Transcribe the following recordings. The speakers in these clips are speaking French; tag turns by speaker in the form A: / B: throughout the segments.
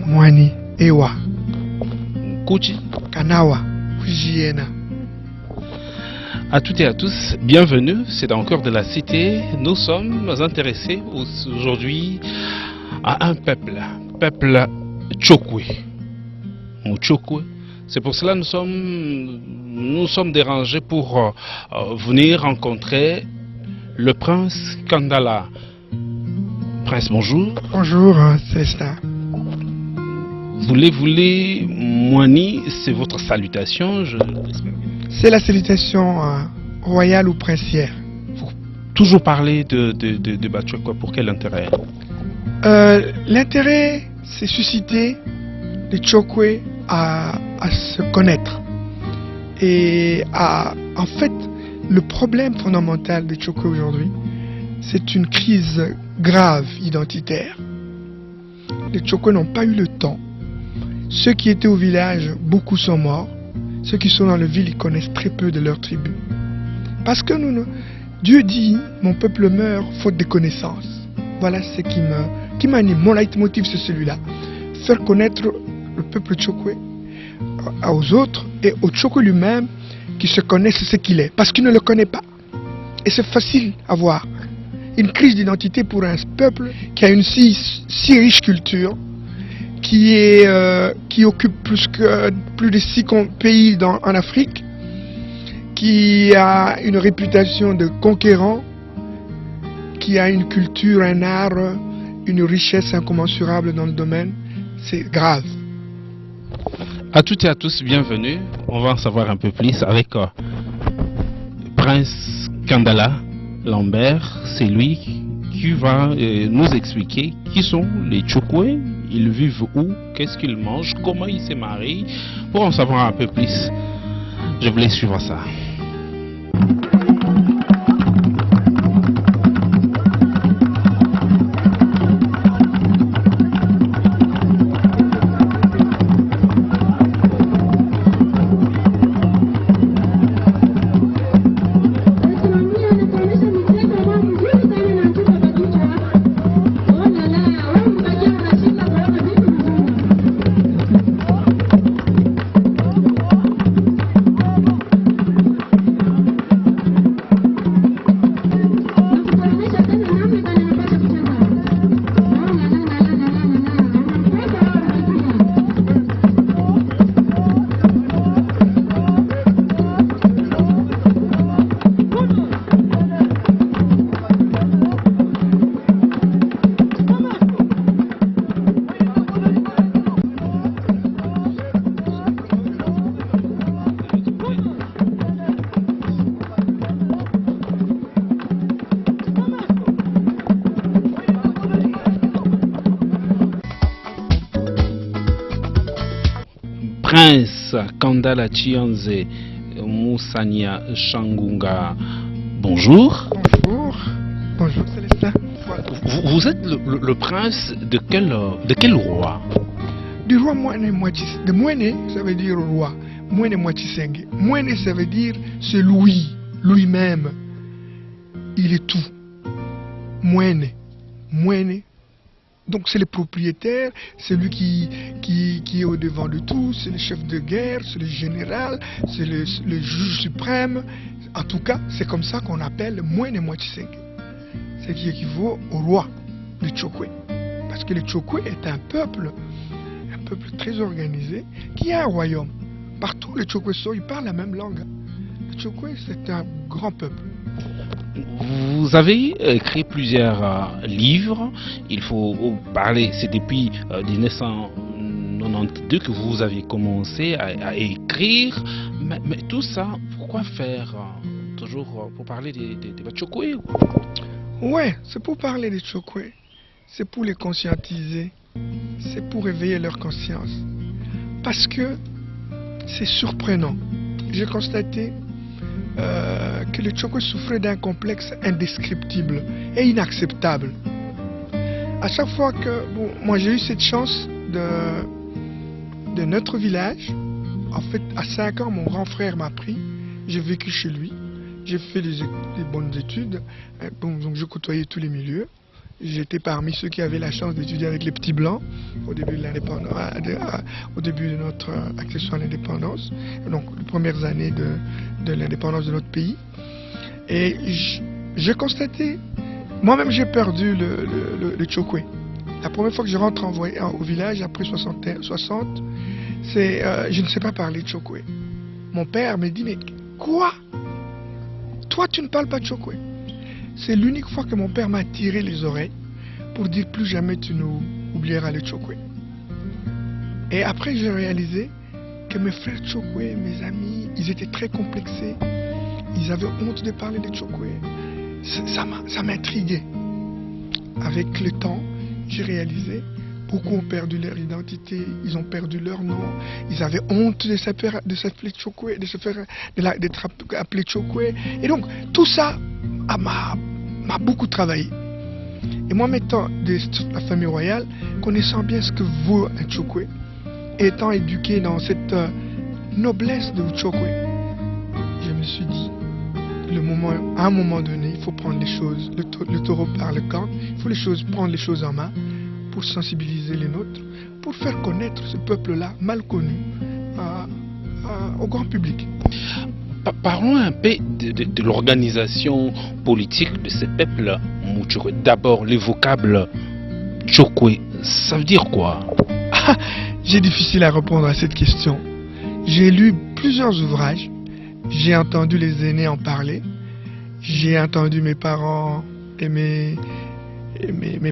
A: Mwani, Ewa,
B: Kuchi.
A: Kanawa, Fujiena.
B: À toutes et à tous, bienvenue, c'est dans le cœur de la cité. Nous sommes intéressés aujourd'hui à un peuple Tchokwe. Ou Tchokwe. C'est pour cela que nous sommes dérangés pour venir rencontrer le prince Kandala. Prince, bonjour.
A: Bonjour, c'est ça.
B: Voulez, Mwani, c'est votre salutation,
A: C'est la salutation royale ou princière.
B: Faut toujours parler de Batchokwe, pour quel intérêt?
A: L'intérêt, c'est susciter les Tchokwe à se connaître. Et en fait, le problème fondamental des Tchokwe aujourd'hui, c'est une crise grave identitaire. Les Tchokwe n'ont pas eu le temps. Ceux qui étaient au village, beaucoup sont morts. Ceux qui sont dans le ville, ils connaissent très peu de leur tribu. Parce que Dieu dit, mon peuple meurt faute de connaissances. Voilà ce qui m'anime. Mon leitmotiv, c'est celui-là. Faire connaître le peuple Tchokwe aux autres et au Tchokwe lui-même qui se connaisse ce qu'il est. Parce qu'il ne le connaît pas. Et c'est facile à voir. Une crise d'identité pour un peuple qui a une si riche culture, qui occupe plus de 6 pays en Afrique, qui a une réputation de conquérant, qui a une culture, un art, une richesse incommensurable dans le domaine. C'est grave.
B: À toutes et à tous, bienvenue. On va en savoir un peu plus avec Prince Kandala Lambert. C'est lui qui va nous expliquer qui sont les Tchokwe, ils vivent où, qu'est-ce qu'ils mangent, comment ils se marient. Pour en savoir un peu plus, je vous laisse suivre ça. Prince Kandala Chianze Moussania Shangunga, bonjour.
A: Bonjour. Bonjour Célestin.
B: Vous êtes le prince de quel roi?
A: Du roi Mwene Mwatis. De Mwene, ça veut dire roi. Mwene Mwatisenge. Mwene, ça veut dire c'est Louis, lui-même. Il est tout. Mwene. Mwene. Donc c'est le propriétaire, c'est lui qui est au devant de tout, c'est le chef de guerre, c'est le général, c'est le juge suprême. En tout cas, c'est comme ça qu'on appelle Mwene Mwatisenge. Ce qui équivaut au roi du Tchokwe. Parce que le Tchokwe est un peuple très organisé, qui a un royaume. Partout les Tchokwe-so, ils parlent la même langue. Le Tchokwe, c'est un grand peuple.
B: Vous avez écrit plusieurs livres, il faut parler, c'est depuis 1992 que vous avez commencé à écrire. Mais tout ça, pourquoi faire toujours pour parler des Batchokwe?
A: Ouais, c'est pour parler des Tchokwe. C'est pour les conscientiser. C'est pour réveiller leur conscience. Parce que c'est surprenant. J'ai constaté que les Tchokwe souffraient d'un complexe indescriptible et inacceptable. À chaque fois que moi j'ai eu cette chance de notre village, en fait à 5 ans mon grand frère m'a pris, j'ai vécu chez lui, j'ai fait des bonnes études, donc je côtoyais tous les milieux. J'étais parmi ceux qui avaient la chance d'étudier avec les petits blancs au début de l'indépendance, au début de notre accession à l'indépendance, donc les premières années de l'indépendance de notre pays. Et j'ai constaté, moi-même j'ai perdu le Tchokwe. La première fois que je rentre au village après 60, c'est je ne sais pas parler Tchokwe. Mon père me dit mais quoi? Toi tu ne parles pas Tchokwe? C'est l'unique fois que mon père m'a tiré les oreilles pour dire plus jamais tu nous oublieras le Tchokwe. Et après j'ai réalisé que mes frères Tchokwe, mes amis, ils étaient très complexés. Ils avaient honte de parler de Tchokwe. Ça m'intriguait. Avec le temps, j'ai réalisé beaucoup ont perdu leur identité, ils ont perdu leur nom, ils avaient honte de s'appeler Tchokwe, d'être appelé Tchokwe. Et donc tout ça m'a beaucoup travaillé. Et moi, m'étant de la famille royale, connaissant bien ce que vaut un Tchokwe, et étant éduqué dans cette noblesse de Tchokwe, je me suis dit, à un moment donné, il faut prendre les choses, le taureau par le corne, il faut prendre les choses en main pour sensibiliser les nôtres, pour faire connaître ce peuple-là mal connu au grand public.
B: Parlons un peu de l'organisation politique de ce peuple Mutchokwe. D'abord, le vocable Tchokwe, ça veut dire quoi?
A: J'ai difficile à répondre à cette question. J'ai lu plusieurs ouvrages, j'ai entendu les aînés en parler, j'ai entendu mes parents et mes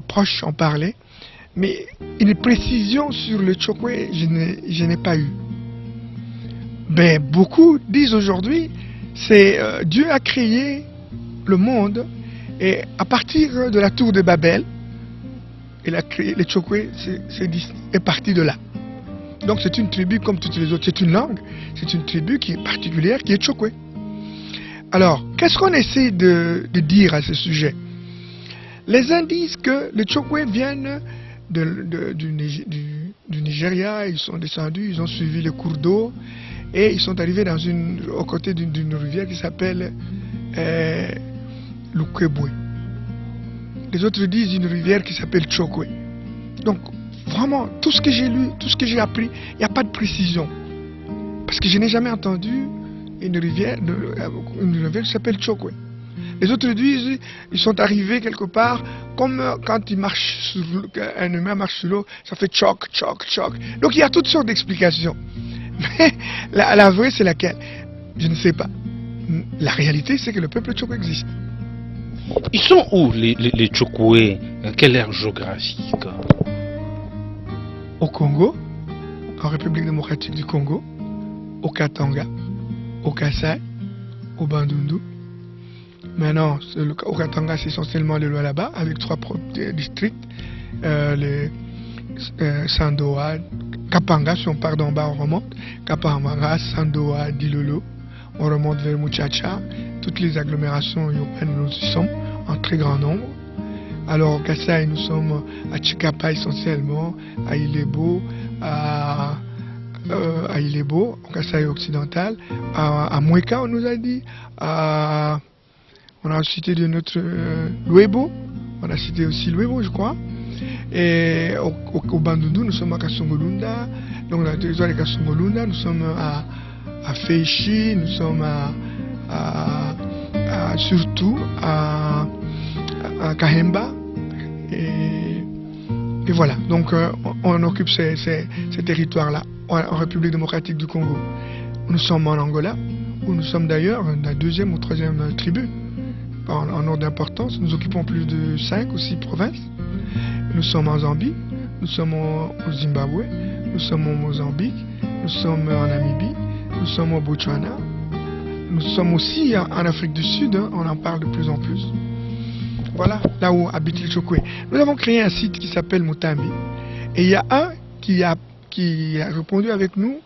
A: proches en parler, mais une précision sur le Tchokwe, je n'ai pas eu. Ben, beaucoup disent aujourd'hui, c'est Dieu a créé le monde et à partir de la tour de Babel, il a créé les Tchokwe, est parti de là. Donc c'est une tribu comme toutes les autres, c'est une langue, c'est une tribu qui est particulière, qui est Tchokwe. Alors, qu'est-ce qu'on essaie de dire à ce sujet? Les uns disent que les Tchokwe viennent du Nigeria, ils sont descendus, ils ont suivi le cours d'eau et ils sont arrivés aux côtés d'une rivière qui s'appelle Lukebwe. Les autres disent une rivière qui s'appelle Tchokwe. Donc, vraiment, tout ce que j'ai lu, tout ce que j'ai appris, il n'y a pas de précision. Parce que je n'ai jamais entendu une rivière qui s'appelle Tchokwe. Les autres disent, ils sont arrivés quelque part, comme quand un humain marche sur l'eau, ça fait tchok, tchok, tchok. Donc il y a toutes sortes d'explications. Mais la vraie, c'est laquelle? Je ne sais pas. La réalité, c'est que le peuple Tchokwe existe.
B: Ils sont où les Tchokwe? Quelle aire géographique?
A: Au Congo, en République démocratique du Congo, au Katanga, au Kasaï, au Bandundu. Maintenant, au Katanga, c'est essentiellement le Lualaba, avec 3 districts, les Sandoa, Kapanga, si on part d'en bas, on remonte, Kapamanga, Sandoa, Dilolo, on remonte vers Muchacha, toutes les agglomérations urbaines, nous y sommes en très grand nombre. Alors au Kasaï, nous sommes à Chikapa essentiellement, à Ilebo, au Kasaï occidental, à Mweka, on nous a dit, on a cité de notre Luebo, on a cité aussi Luebo, je crois. Et au Bandundu, nous sommes à Kasongolunda, donc dans le territoire de Kasongolunda, nous sommes à Feichi, nous sommes surtout à Kahemba. Et voilà, donc on occupe ces territoires-là, en République démocratique du Congo. Nous sommes en Angola, où nous sommes d'ailleurs la 2e ou 3e tribu, en ordre d'importance. Nous occupons plus de 5 ou 6 provinces. Nous sommes en Zambie, nous sommes au Zimbabwe, nous sommes au Mozambique, nous sommes en Namibie, nous sommes au Botswana, nous sommes aussi en Afrique du Sud, hein, on en parle de plus en plus. Voilà, là où habitent les Chokwe. Nous avons créé un site qui s'appelle Mutambi. Et il y a un qui a répondu avec nous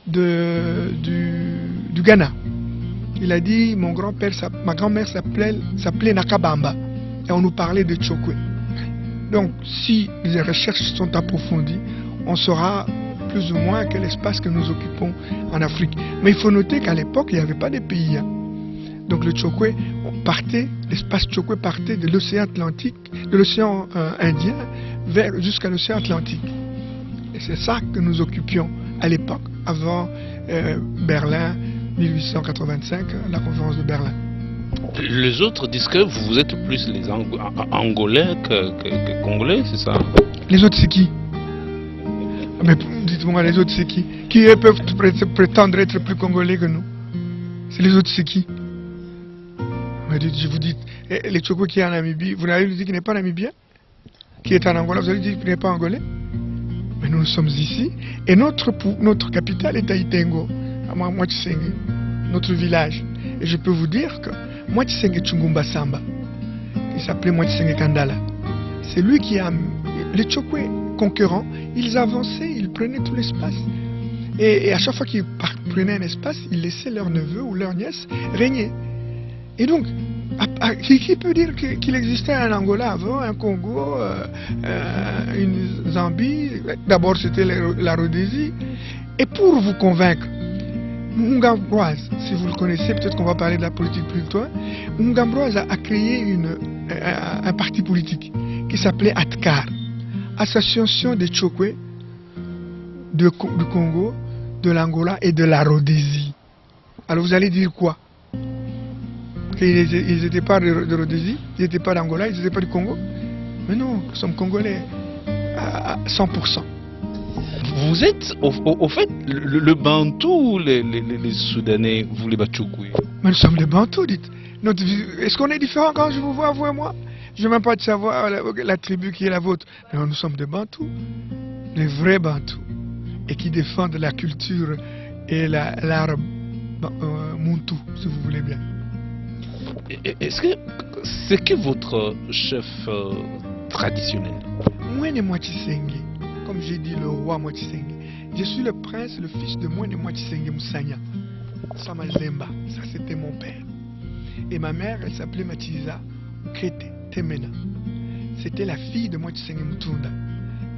A: du Ghana. Il a dit, ma grand-mère s'appelait Nakabamba. Et on nous parlait de Chokwe. Donc, si les recherches sont approfondies, on saura plus ou moins quel espace que nous occupons en Afrique. Mais il faut noter qu'à l'époque, il n'y avait pas de pays. Hein. Donc le Chokwe partait, l'espace Chokwe partait de l'océan Atlantique, de l'océan Indien jusqu'à l'océan Atlantique. Et c'est ça que nous occupions à l'époque, avant Berlin, 1885, la conférence de Berlin.
B: Les autres disent que vous êtes plus les Angolais que Congolais, c'est ça?
A: Les autres, c'est qui? Mais dites-moi, les autres, c'est qui? Qui eux peuvent prétendre être plus Congolais que nous? C'est les autres, c'est qui? Je vous dis, les Chokwe qui est en Namibie, vous n'avez dit qu'il n'est pas namibien? Qui est en Angola, vous avez dit qu'il n'est pas angolais? Mais nous sommes ici, et notre capitale est à Itengo, à Mwatsenge, notre village. Et je peux vous dire que Mwatsenge Chungumba Samba, il s'appelait Mwatsenge Kandala, c'est lui qui a... Les Chokwe conquérants, ils avançaient, ils prenaient tout l'espace. Et à chaque fois qu'ils prenaient un espace, ils laissaient leurs neveux ou leurs nièces régner. Et donc, qui peut dire qu'il existait un Angola avant, un Congo, une Zambie? D'abord c'était la Rhodésie. Et pour vous convaincre, Mungambroise, si vous le connaissez, peut-être qu'on va parler de la politique plus loin, Mungambroise a créé un parti politique qui s'appelait ATCAR, Association des Chokwe du Congo, de l'Angola et de la Rhodésie. Alors vous allez dire quoi? Ils n'étaient pas de Rhodésie, ils n'étaient pas d'Angola, ils n'étaient pas du Congo? Mais non, nous sommes Congolais à 100%.
B: Vous êtes, au fait, le Bantou, les Soudanais, vous les Batchoukouis?
A: Mais nous sommes des Bantous, dites. Est-ce qu'on est différents quand je vous vois, vous et moi? Je ne veux même pas de savoir la tribu qui est la vôtre. Non, nous sommes des Bantous, les vrais Bantous, et qui défendent la culture et l'art Muntu, si vous voulez bien.
B: C'est que votre chef traditionnel?
A: Mwene Mwatsenge, comme j'ai dit, le roi Mwatsenge. Je suis le prince, le fils de Mwene Mwatsenge Moussanya. Samazemba, ça c'était mon père. Et ma mère, elle s'appelait Matiza Krete Temena. C'était la fille de Mwatsenge Mutunda.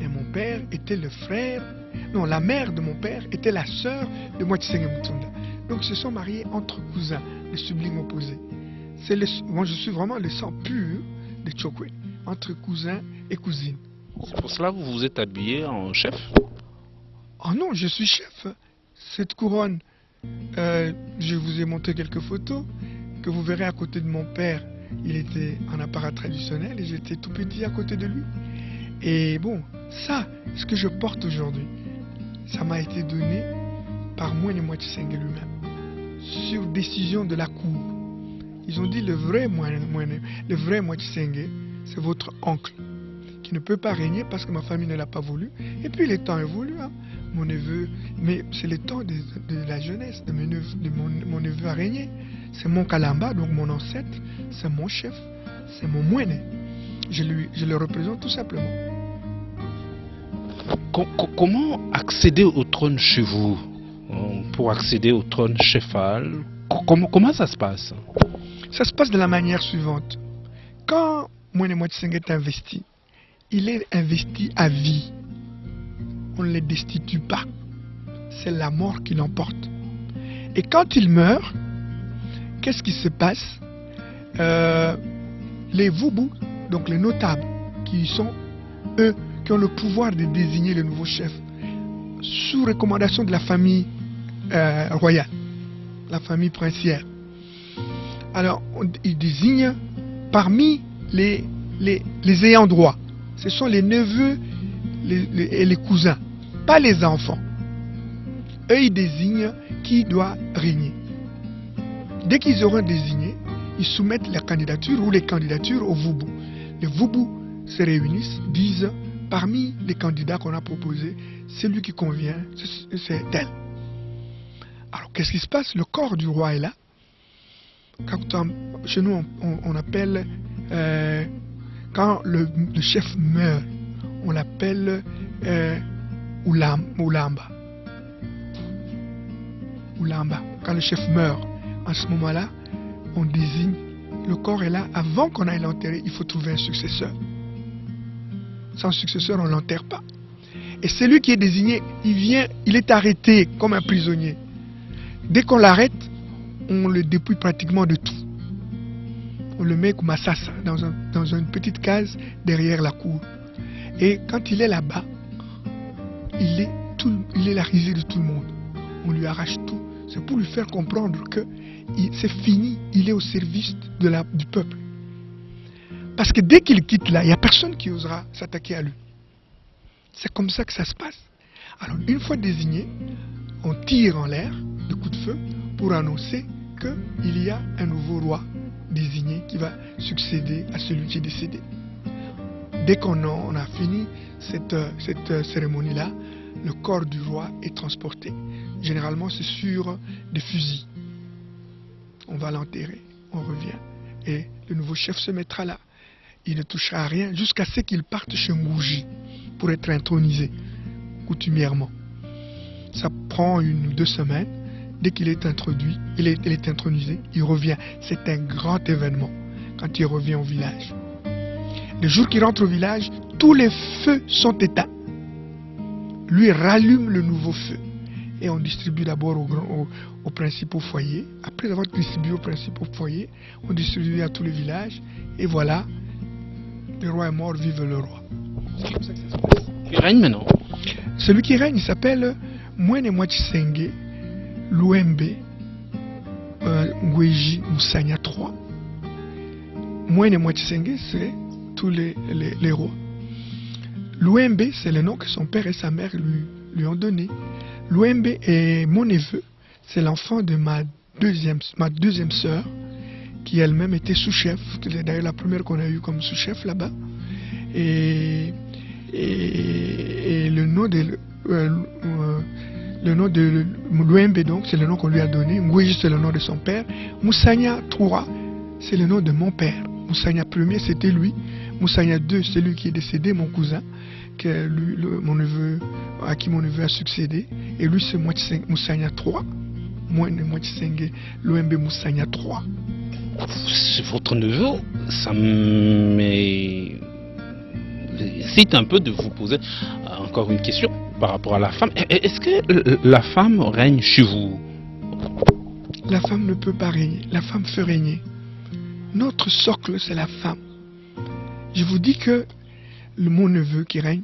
A: Et mon père était le frère, non, la mère de mon père était la sœur de Mwatsenge Mutunda. Donc ils se sont mariés entre cousins, les sublimes opposés. Moi je suis vraiment le sang pur des Chokwe, entre cousins et cousines.
B: C'est pour cela que vous vous êtes habillé en chef?
A: Oh non, je suis chef. Cette couronne, je vous ai montré quelques photos que vous verrez à côté de mon père. Il était en apparat traditionnel et j'étais tout petit à côté de lui. Et bon, ça, ce que je porte aujourd'hui, ça m'a été donné par Mwene Mwatsenge lui-même, sur décision de la cour. Ils ont dit le vrai Mwatsenge, c'est votre oncle, qui ne peut pas régner parce que ma famille ne l'a pas voulu. Et puis les temps évoluent, hein. Mon neveu, mais c'est le temps de la jeunesse, de mon neveu à régner. C'est mon Kalamba, donc mon ancêtre, c'est mon chef, c'est mon Mwene. Je le représente tout simplement.
B: Comment accéder au trône chez vous? Pour accéder au trône chefal, comment ça se passe?
A: Ça se passe de la manière suivante. Quand Mwene Mwatsenge est investi, il est investi à vie. On ne le destitue pas. C'est la mort qui l'emporte. Et quand il meurt, qu'est-ce qui se passe? Les Vubu, donc les notables, qui sont eux, qui ont le pouvoir de désigner le nouveau chef, sous recommandation de la famille royale, la famille princière. Alors, ils désignent parmi les ayants droit. Ce sont les neveux et les cousins, pas les enfants. Eux, ils désignent qui doit régner. Dès qu'ils auront désigné, ils soumettent la candidature ou les candidatures aux Vubu. Les Vubu se réunissent, disent parmi les candidats qu'on a proposés, celui qui convient, c'est tel. Alors qu'est-ce qui se passe? Le corps du roi est là. Chez nous, on appelle, quand le chef meurt, on l'appelle Ulamba. Ulamba. Quand le chef meurt, à ce moment-là, on désigne, le corps est là. Avant qu'on aille l'enterrer, il faut trouver un successeur. Sans successeur, on ne l'enterre pas. Et celui qui est désigné, il est arrêté comme un prisonnier. Dès qu'on l'arrête, on le dépouille pratiquement de tout. On le met comme Massassa dans une petite case derrière la cour. Et quand il est là-bas, il est la risée de tout le monde. On lui arrache tout. C'est pour lui faire comprendre que c'est fini, il est au service du peuple. Parce que dès qu'il quitte là, il n'y a personne qui osera s'attaquer à lui. C'est comme ça que ça se passe. Alors, une fois désigné, on tire en l'air de coups de feu pour annoncer qu'il y a un nouveau roi désigné qui va succéder à celui qui est décédé. Dès qu'on a fini cette cérémonie-là, le corps du roi est transporté. Généralement, c'est sur des fusils. On va l'enterrer, on revient. Et le nouveau chef se mettra là. Il ne touchera à rien jusqu'à ce qu'il parte chez Ngouji pour être intronisé, coutumièrement. Ça prend 1 ou 2 semaines. Dès qu'il est introduit, il est intronisé, il revient. C'est un grand événement quand il revient au village. Le jour qu'il rentre au village, tous les feux sont éteints. Lui rallume le nouveau feu. Et on distribue d'abord aux principaux foyers. Après avoir distribué aux principaux foyers, on distribue à tous les villages. Et voilà, le roi est mort, vive le roi. C'est comme ça que ça se passe.
B: Qui règne maintenant?
A: Celui qui règne, il s'appelle Mwene Mwachisenge Luembe Ngweji Moussagna III. Mwene Mwachisenge, c'est tous les rois. Luembe, c'est le nom que son père et sa mère lui ont donné. Luembe est mon neveu, c'est l'enfant de ma deuxième sœur, qui elle-même était sous-chef. C'est d'ailleurs la première qu'on a eue comme sous-chef là-bas. Et le nom de Luembe, donc, c'est le nom qu'on lui a donné. Ngweji, c'est le nom de son père. Moussagna III, c'est le nom de mon père. Moussagna Ier, c'était lui. Moussagna II, c'est lui qui est décédé, mon cousin, à qui mon neveu a succédé. Et lui, c'est Moussagna III. Moi, Mwachisenge Luembe Moussagna III.
B: C'est votre neveu, ça m'hésite un peu de vous poser encore une question par rapport à la femme. Est-ce que la femme règne chez vous?
A: La femme ne peut pas régner, la femme fait régner. Notre socle, c'est la femme. Je vous dis que mon neveu qui règne,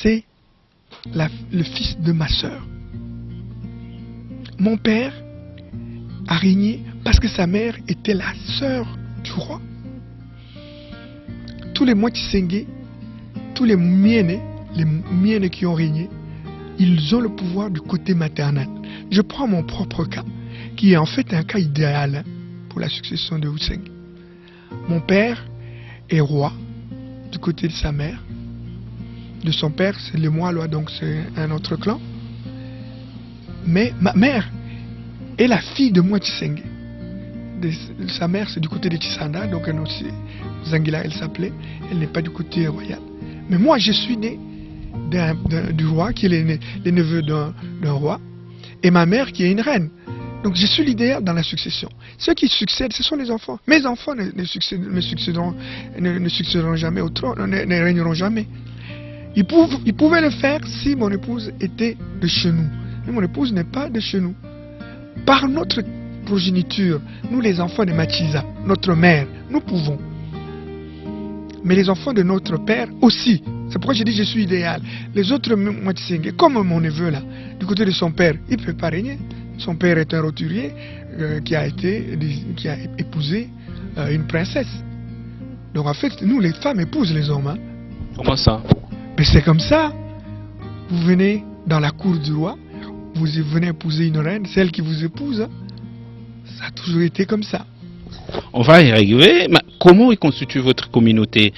A: c'est le fils de ma sœur. Mon père a régné parce que sa mère était la sœur du roi. Tous les Mwachisenge, tous les miennes qui ont régné, ils ont le pouvoir du côté maternel. Je prends mon propre cas, qui est en fait un cas idéal pour la succession de Wuseng. Mon père est roi du côté de sa mère. De son père, c'est les Moalois, donc c'est un autre clan. Mais ma mère est la fille de Mwachisenge. Sa mère, c'est du côté de Tisanda, donc elle aussi, Zangila, elle s'appelait. Elle n'est pas du côté royal. Mais moi, je suis né du roi, qui est le neveu d'un roi, et ma mère qui est une reine. Donc je suis l'idéal dans la succession. Ceux qui succèdent, ce sont les enfants. Mes enfants ne succéderont jamais au trône, ne régneront jamais. Ils pouvaient le faire si mon épouse était de chez nous. Mais mon épouse n'est pas de chez nous. Par notre progéniture, nous les enfants de Machiza, notre mère, nous pouvons. Mais les enfants de notre père aussi. C'est pourquoi je dis que je suis idéal. Les autres Mwachisenge, comme mon neveu là, du côté de son père, il ne peut pas régner. Son père est un roturier qui a épousé une princesse. Donc en fait, nous les femmes épousent les hommes. Hein.
B: Comment ça?
A: Mais c'est comme ça. Vous venez dans la cour du roi, vous venez épouser une reine, celle qui vous épouse. Hein. Ça a toujours été comme ça.
B: On va y arriver. Mais comment est constituée votre communauté?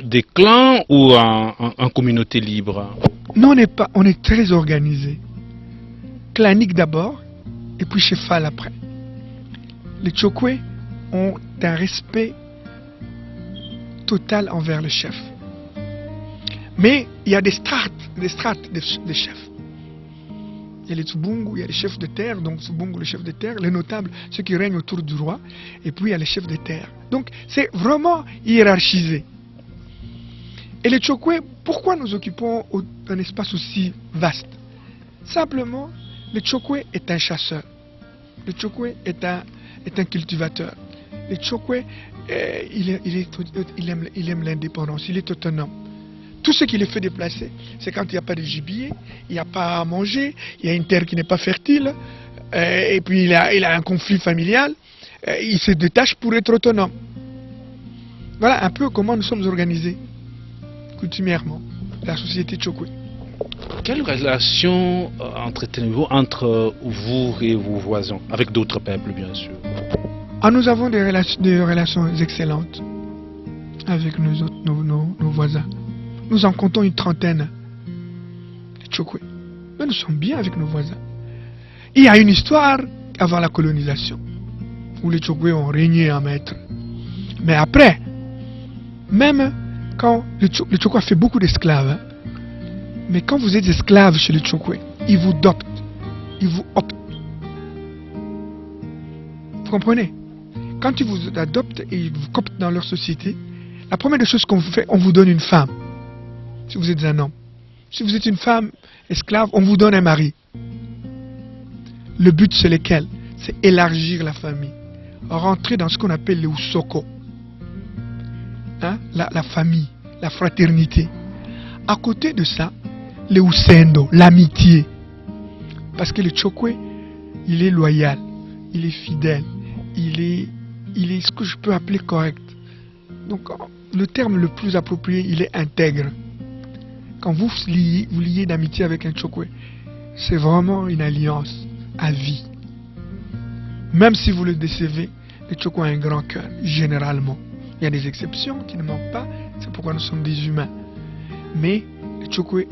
B: des clans ou en communauté libre?
A: Non, on est très organisé. Clanique d'abord, et puis chefal après. Les Chokwe ont un respect total envers le chef. Mais il y a des strates de chefs. Il y a les Tsubungu, il y a les chefs de terre, donc Tsubungu, le chef de terre, les notables, ceux qui règnent autour du roi, et puis il y a les chefs de terre. Donc c'est vraiment hiérarchisé. Et les Chokwe, pourquoi nous occupons un espace aussi vaste? Simplement, le Chokwe est un chasseur. Le Chokwe est un cultivateur. Le Chokwe, il aime l'indépendance, il est autonome. Tout ce qui les fait déplacer, c'est quand il n'y a pas de gibier, il n'y a pas à manger, il y a une terre qui n'est pas fertile, et puis il a un conflit familial, il se détache pour être autonome. Voilà un peu comment nous sommes organisés, coutumièrement, la société Chokwe.
B: Quelle relation entretenez-vous entre vous et vos voisins, avec d'autres peuples bien sûr?
A: Nous avons des relations excellentes avec nos voisins. Nous en comptons une trentaine, les Chokwe. Mais nous sommes bien avec nos voisins. Il y a une histoire avant la colonisation, où les Chokwe ont régné en maître. Mais après, même quand le Chokwe a fait beaucoup d'esclaves, hein, mais quand vous êtes esclave chez les Chokwe, ils vous adoptent, ils vous optent. Vous comprenez? Quand ils vous adoptent et ils vous coptent dans leur société, la première des choses qu'on vous fait, on vous donne une femme. Si vous êtes un homme. Si vous êtes une femme esclave, on vous donne un mari. Le but, c'est lequel? C'est élargir la famille. Rentrer dans ce qu'on appelle le Usoko. Hein? La famille, la fraternité. À côté de ça, le Usendo, l'amitié. Parce que le Chokwe, il est loyal, il est fidèle, il est ce que je peux appeler correct. Donc, le terme le plus approprié, il est intègre. Quand vous liez d'amitié avec un Chokwe, c'est vraiment une alliance à vie. Même si vous le décevez, le Chokwe a un grand cœur, généralement. Il y a des exceptions qui ne manquent pas, c'est pourquoi nous sommes des humains. Mais le Chokwe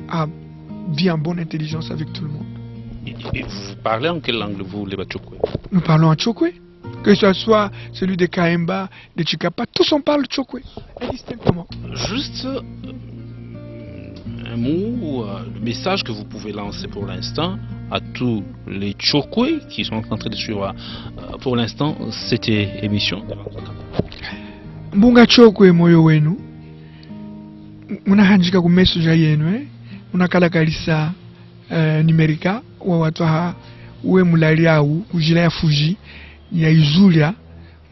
A: vit en bonne intelligence avec tout le monde.
B: Et vous parlez en quelle langue vous, les Chokwe?
A: Nous parlons en Chokwe. Que ce soit celui de Kaemba, de Chikapa, tous on parle Chokwe, indistinctement.
B: Juste un mot, le message que vous pouvez lancer pour l'instant à tous les Chokwe qui sont en train de suivre pour l'instant cette émission.
A: Mbunga Chokwe moyo wenu munahanjika ku message yenu munakalakalisa nimerika wa watu ha uwe mulali au kujila ya fuji ya izulia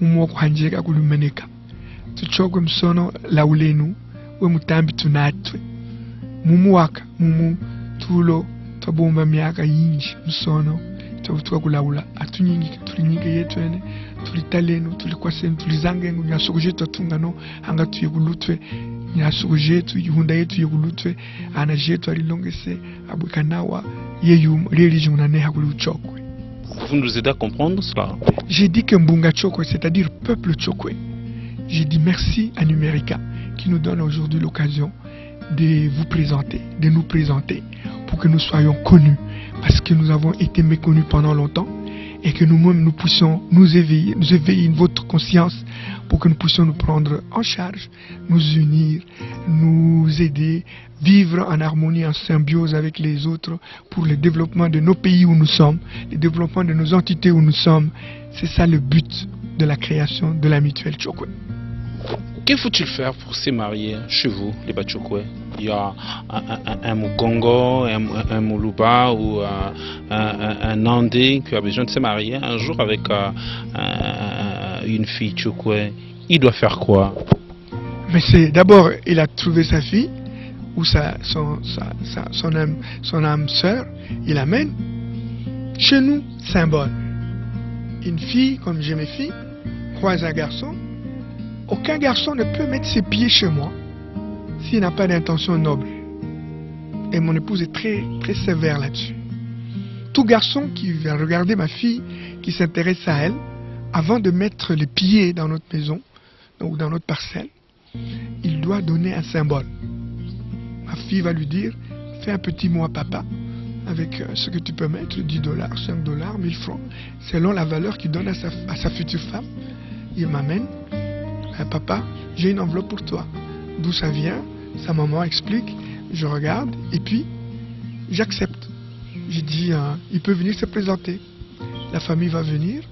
A: mumo kuhanjika kulumeneka tuchokwe msono laulenu we mutambi tunatwe mumuwaka mumu tulo twabomba miaka yinji msono tuka kulaula atunyingi tulinyingi yetu ene tulitaleno tulikwasenu tulizangengu nyasukuje twatungano hanga tuye kulutwe nyasukuje yetu yihunda yetu yekulutwe ana jetu alilongese abukanawa yeyu religi munaneha kuli uchokwe.
B: Vous nous aidez à comprendre cela?
A: J'ai dit que Mbunga Chokwe, c'est-à-dire peuple Chokwe. J'ai dit merci à Numérica qui nous donne aujourd'hui l'occasion de vous présenter, de nous présenter pour que nous soyons connus parce que nous avons été méconnus pendant longtemps et que nous-mêmes nous puissions nous éveiller votre conscience pour que nous puissions nous prendre en charge, nous unir, nous aider, vivre en harmonie, en symbiose avec les autres pour le développement de nos pays où nous sommes, le développement de nos entités où nous sommes. C'est ça le but de la création de la mutuelle Chokwe.
B: Que faut-il faire pour se marier chez vous, les Bachokwe? Il y a un Mukongo, un Muluba ou un Andé qui a besoin de se marier un jour avec une fille Chokwe. Il doit faire quoi?
A: Mais c'est d'abord, il a trouvé sa fille ou son âme sœur, il l'amène. Chez nous, symbole. Une fille, comme j'ai mes filles, croise un garçon. Aucun garçon ne peut mettre ses pieds chez moi s'il n'a pas d'intention noble. Et mon épouse est très, très sévère là-dessus. Tout garçon qui va regarder ma fille, qui s'intéresse à elle, avant de mettre les pieds dans notre maison ou dans notre parcelle, il doit donner un symbole. Ma fille va lui dire, fais un petit mot à papa, avec ce que tu peux mettre, 10 dollars, 5 dollars, 1000 francs, selon la valeur qu'il donne à sa future femme. Il m'amène, papa, j'ai une enveloppe pour toi. D'où ça vient? Sa maman explique, je regarde, et puis j'accepte. J'ai dit, il peut venir se présenter. La famille va venir.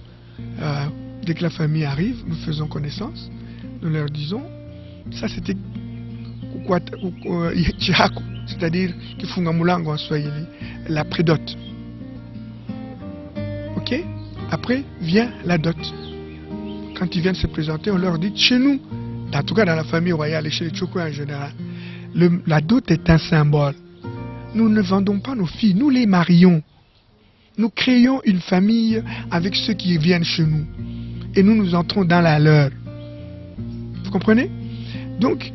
A: Dès que la famille arrive, nous faisons connaissance. Nous leur disons, ça c'était c'est-à-dire Kifungamulango en Swahili, la prédot. Ok? Après vient la dot. Quand ils viennent se présenter, on leur dit, chez nous, en tout cas dans la famille royale et chez les Tchokwe en général, la dot est un symbole. Nous ne vendons pas nos filles, nous les marions. Nous créons une famille avec ceux qui viennent chez nous. Et nous entrons dans la leur. Vous comprenez? Donc,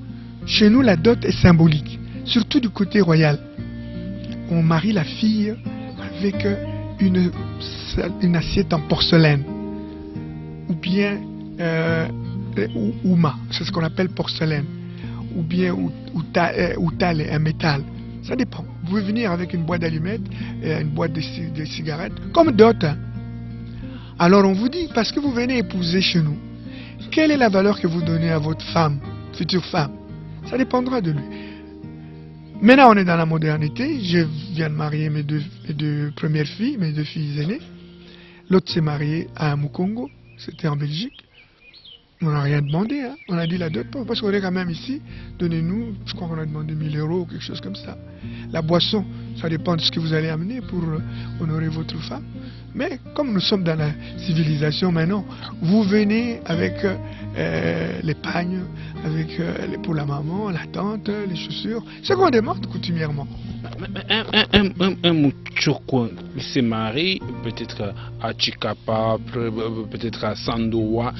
A: chez nous, la dot est symbolique. Surtout du côté royal. On marie la fille avec une assiette en porcelaine. Ou bien, ouma, c'est ce qu'on appelle porcelaine. Ou bien, outal, un métal. Ça dépend. Vous pouvez venir avec une boîte d'allumettes, une boîte de cigarettes, comme dot. Alors on vous dit, parce que vous venez épouser chez nous, quelle est la valeur que vous donnez à votre femme, future femme? Ça dépendra de lui. Maintenant on est dans la modernité, je viens de marier mes deux premières filles, mes 2 filles aînées. L'autre s'est mariée à Mukongo, c'était en Belgique. On n'a rien demandé, hein. On a dit la dot, parce qu'on est quand même ici, donnez-nous, je crois qu'on a demandé 1000 euros ou quelque chose comme ça. La boisson, ça dépend de ce que vous allez amener pour honorer votre femme. Mais comme nous sommes dans la civilisation maintenant, vous venez avec les pagnes, avec pour la maman, la tante, les chaussures, ce qu'on demande coutumièrement.
B: Un Mutchokwe, il s'est marié peut-être à Chikapa, peut-être à Sandoa.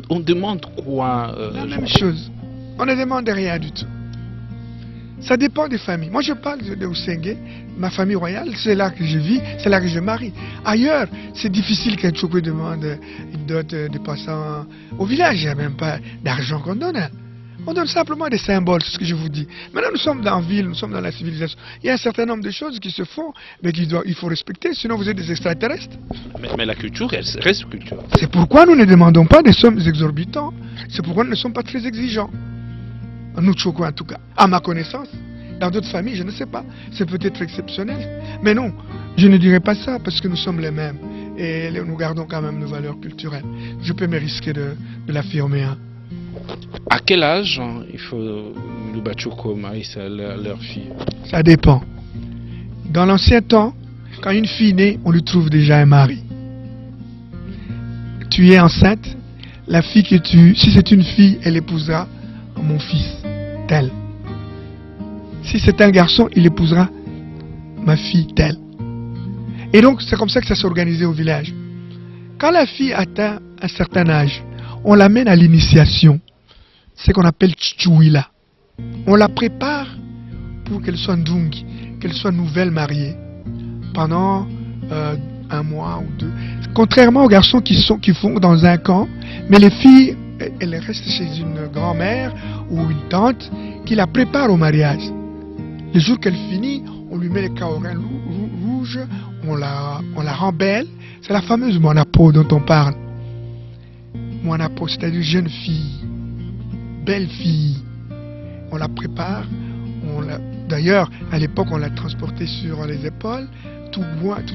B: On demande quoi?
A: La même chose. On ne demande rien du tout. Ça dépend des familles. Moi, je parle de Osengue, ma famille royale, c'est là que je vis, c'est là que je marie. Ailleurs, c'est difficile qu'un Tchokwe demande une dot de passant au village. Il n'y a même pas d'argent qu'on donne. On donne simplement des symboles, c'est ce que je vous dis. Maintenant, nous sommes dans la ville, nous sommes dans la civilisation. Il y a un certain nombre de choses qui se font, mais il faut respecter, sinon vous êtes des extraterrestres.
B: Mais la culture, elle reste culture.
A: C'est pourquoi nous ne demandons pas des sommes exorbitantes. C'est pourquoi nous ne sommes pas très exigeants. Nous, Tchokwe en tout cas, à ma connaissance. Dans d'autres familles, je ne sais pas. C'est peut-être exceptionnel. Mais non, je ne dirais pas ça parce que nous sommes les mêmes. Et nous gardons quand même nos valeurs culturelles. Je peux me risquer de l'affirmer. Hein.
B: À quel âge il faut le Bachoko marier leur fille?
A: Ça dépend. Dans l'ancien temps, quand une fille naît, on lui trouve déjà un mari. Tu es enceinte, la fille que si c'est une fille, elle épousera mon fils, tel. Si c'est un garçon, il épousera ma fille, telle. Et donc, c'est comme ça que ça s'est organisé au village. Quand la fille atteint un certain âge, on l'amène à l'initiation. C'est ce qu'on appelle Tchouila. On la prépare pour qu'elle soit ndungi, qu'elle soit nouvelle mariée. Pendant 1 mois ou 2. Contrairement aux garçons qui font dans un camp, mais les filles, elles restent chez une grand-mère ou une tante qui la prépare au mariage. Le jour qu'elle finit, on lui met les kaorins rouges, on la rend belle. C'est la fameuse Moanapo dont on parle. Moanapo, c'est-à-dire jeune fille, belle fille. On la prépare. D'ailleurs, à l'époque, on l'a transportée sur les épaules. Toute boîte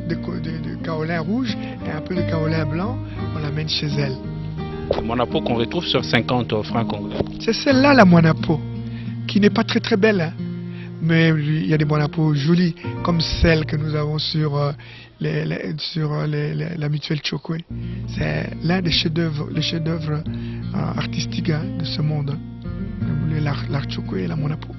A: de kaolin rouge et un peu de kaolin blanc, on l'amène chez elle.
B: La Moanapo qu'on retrouve sur 50 francs congolais.
A: C'est celle-là, la Moanapo, qui n'est pas très très belle. Hein. Mais il y a des Moanapo jolies, comme celle que nous avons sur la mutuelle Tchokwe. C'est l'un des chefs-d'œuvre artistiques de ce monde. L'art Tchokwe et la Moanapo.